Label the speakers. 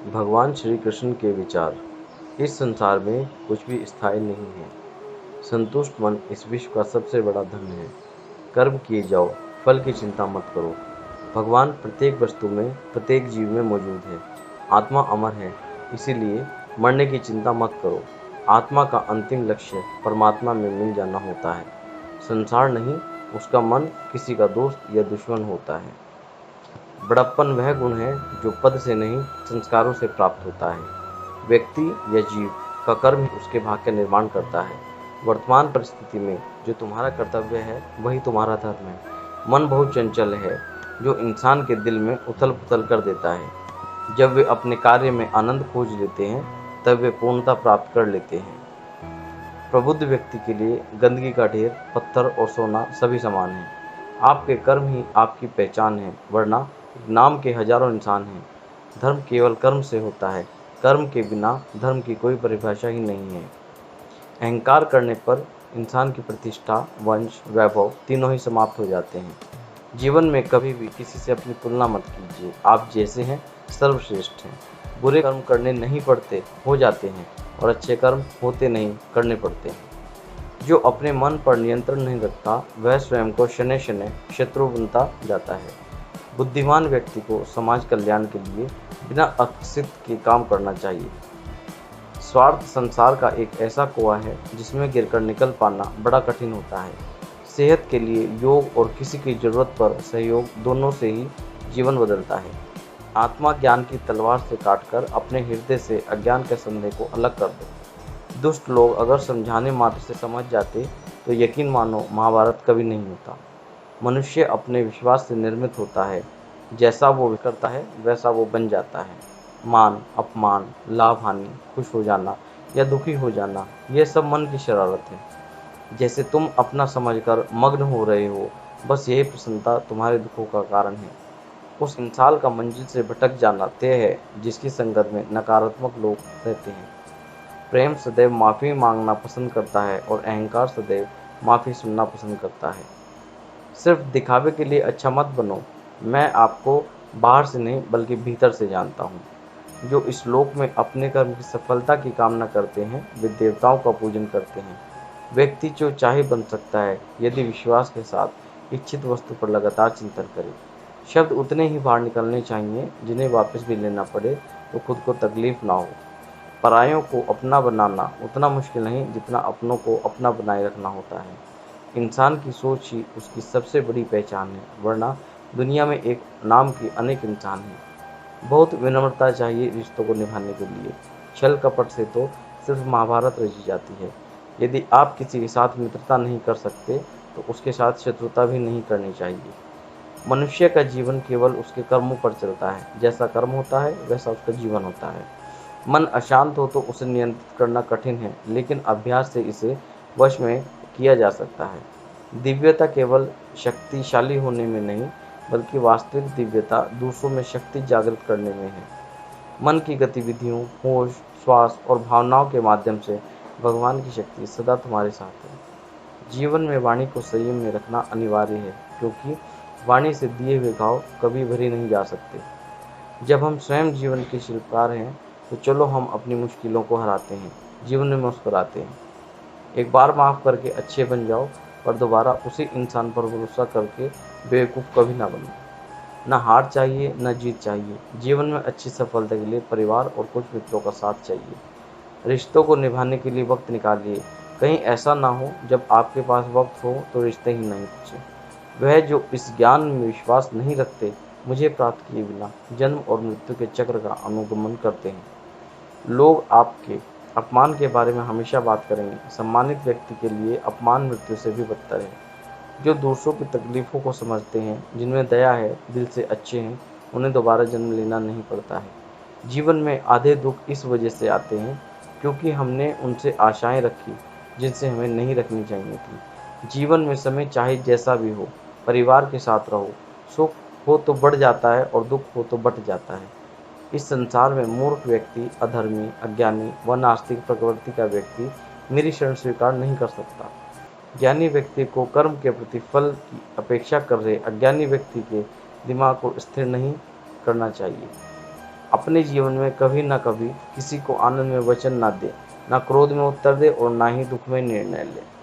Speaker 1: भगवान श्री कृष्ण के विचार। इस संसार में कुछ भी स्थायी नहीं है। संतुष्ट मन इस विश्व का सबसे बड़ा धन है। कर्म किए जाओ, फल की चिंता मत करो। भगवान प्रत्येक वस्तु में, प्रत्येक जीव में मौजूद है। आत्मा अमर है, इसीलिए मरने की चिंता मत करो। आत्मा का अंतिम लक्ष्य परमात्मा में मिल जाना होता है। संसार नहीं, उसका मन किसी का दोस्त या दुश्मन होता है। बड़प्पन वह गुण है जो पद से नहीं, संस्कारों से प्राप्त होता है। व्यक्ति या जीव का कर्म ही उसके भाग्य का निर्माण करता है। वर्तमान परिस्थिति में जो तुम्हारा कर्तव्य है वही तुम्हारा धर्म है। मन बहुत चंचल है, जो इंसान के दिल में उथल पुथल कर देता है। जब वे अपने कार्य में आनंद खोज लेते हैं, तब वे पूर्णता प्राप्त कर लेते हैं। प्रबुद्ध व्यक्ति के लिए गंदगी का ढेर, पत्थर और सोना सभी समान है। आपके कर्म ही आपकी पहचान है, वरना नाम के हजारों इंसान हैं। धर्म केवल कर्म से होता है। कर्म के बिना धर्म की कोई परिभाषा ही नहीं है। अहंकार करने पर इंसान की प्रतिष्ठा, वंश, वैभव तीनों ही समाप्त हो जाते हैं। जीवन में कभी भी किसी से अपनी तुलना मत कीजिए। आप जैसे हैं सर्वश्रेष्ठ हैं। बुरे कर्म करने नहीं पड़ते, हो जाते हैं, और अच्छे कर्म होते नहीं, करने पड़ते हैं। जो अपने मन पर नियंत्रण नहीं रखता, वह स्वयं को शनै शनै शत्रु बनता जाता है। बुद्धिमान व्यक्ति को समाज कल्याण के लिए बिना अकसित के काम करना चाहिए। स्वार्थ संसार का एक ऐसा कुआं है जिसमें गिरकर निकल पाना बड़ा कठिन होता है। सेहत के लिए योग और किसी की जरूरत पर सहयोग, दोनों से ही जीवन बदलता है। आत्मा ज्ञान की तलवार से काटकर अपने हृदय से अज्ञान के संदेह को अलग कर दो। दुष्ट लोग अगर समझाने मात्र से समझ जाते तो यकीन मानो महाभारत कभी नहीं होता। मनुष्य अपने विश्वास से निर्मित होता है। जैसा वो करता है वैसा वो बन जाता है। मान, अपमान, लाभ हानि, खुश हो जाना या दुखी हो जाना, यह सब मन की शरारत है। जैसे तुम अपना समझकर मग्न हो रहे हो, बस यही प्रसन्नता तुम्हारे दुखों का कारण है। उस इंसान का मंजिल से भटक जाना तय है जिसकी संगत में नकारात्मक लोग रहते हैं। प्रेम सदैव माफ़ी मांगना पसंद करता है और अहंकार सदैव माफ़ी सुनना पसंद करता है। सिर्फ दिखावे के लिए अच्छा मत बनो। मैं आपको बाहर से नहीं बल्कि भीतर से जानता हूँ। जो इस लोक में अपने कर्म की सफलता की कामना करते हैं, वे देवताओं का पूजन करते हैं। व्यक्ति जो चाहे बन सकता है यदि विश्वास के साथ इच्छित वस्तु पर लगातार चिंतन करे। शब्द उतने ही बाहर निकलने चाहिए जिन्हें वापस भी लेना पड़े तो खुद को तकलीफ ना हो। परायों को अपना बनाना उतना मुश्किल नहीं जितना अपनों को अपना बनाए रखना होता है। इंसान की सोच ही उसकी सबसे बड़ी पहचान है, वरना दुनिया में एक नाम के अनेक इंसान हैं। बहुत विनम्रता चाहिए रिश्तों को निभाने के लिए। छल कपट से तो सिर्फ महाभारत रची जाती है। यदि आप किसी के साथ मित्रता नहीं कर सकते तो उसके साथ शत्रुता भी नहीं करनी चाहिए। मनुष्य का जीवन केवल उसके कर्मों पर चलता है। जैसा कर्म होता है वैसा उसका जीवन होता है। मन अशांत हो तो उसे नियंत्रित करना कठिन है, लेकिन अभ्यास से इसे वश में किया जा सकता है। दिव्यता केवल शक्तिशाली होने में नहीं, बल्कि वास्तविक दिव्यता दूसरों में शक्ति जागृत करने में है। मन की गतिविधियों, होश, श्वास और भावनाओं के माध्यम से भगवान की शक्ति सदा तुम्हारे साथ है। जीवन में वाणी को संयम में रखना अनिवार्य है, क्योंकि वाणी से दिए हुए घाव कभी भरे नहीं जा सकते। जब हम स्वयं जीवन के शिल्पकार हैं, तो चलो हम अपनी मुश्किलों को हराते हैं, जीवन में मुस्कुराते हैं। एक बार माफ़ करके अच्छे बन जाओ, पर दोबारा उसी इंसान पर भरोसा करके बेवकूफ़ कभी ना बनो। ना हार चाहिए, ना जीत चाहिए। जीवन में अच्छी सफलता के लिए परिवार और कुछ मित्रों का साथ चाहिए। रिश्तों को निभाने के लिए वक्त निकालिए। कहीं ऐसा ना हो जब आपके पास वक्त हो तो रिश्ते ही नहीं बचे। वह जो इस ज्ञान में विश्वास नहीं रखते, मुझे प्राप्त किए बिना जन्म और मृत्यु के चक्र का अनुगमन करते हैं। लोग आपके अपमान के बारे में हमेशा बात करेंगे। सम्मानित व्यक्ति के लिए अपमान मृत्यु से भी बदतर है। जो दूसरों की तकलीफ़ों को समझते हैं, जिनमें दया है, दिल से अच्छे हैं, उन्हें दोबारा जन्म लेना नहीं पड़ता है। जीवन में आधे दुख इस वजह से आते हैं क्योंकि हमने उनसे आशाएं रखी जिनसे हमें नहीं रखनी चाहिए थी। जीवन में समय चाहे जैसा भी हो, परिवार के साथ रहो। सुख हो तो बढ़ जाता है और दुख हो तो बट जाता है। इस संसार में मूर्ख व्यक्ति, अधर्मी, अज्ञानी व नास्तिक प्रकृति का व्यक्ति मेरी शरण स्वीकार नहीं कर सकता। ज्ञानी व्यक्ति को कर्म के प्रति फल की अपेक्षा कर रहे अज्ञानी व्यक्ति के दिमाग को स्थिर नहीं करना चाहिए। अपने जीवन में कभी न कभी किसी को आनंद में वचन ना दे, ना क्रोध में उत्तर दे और ना ही दुख में निर्णय ले।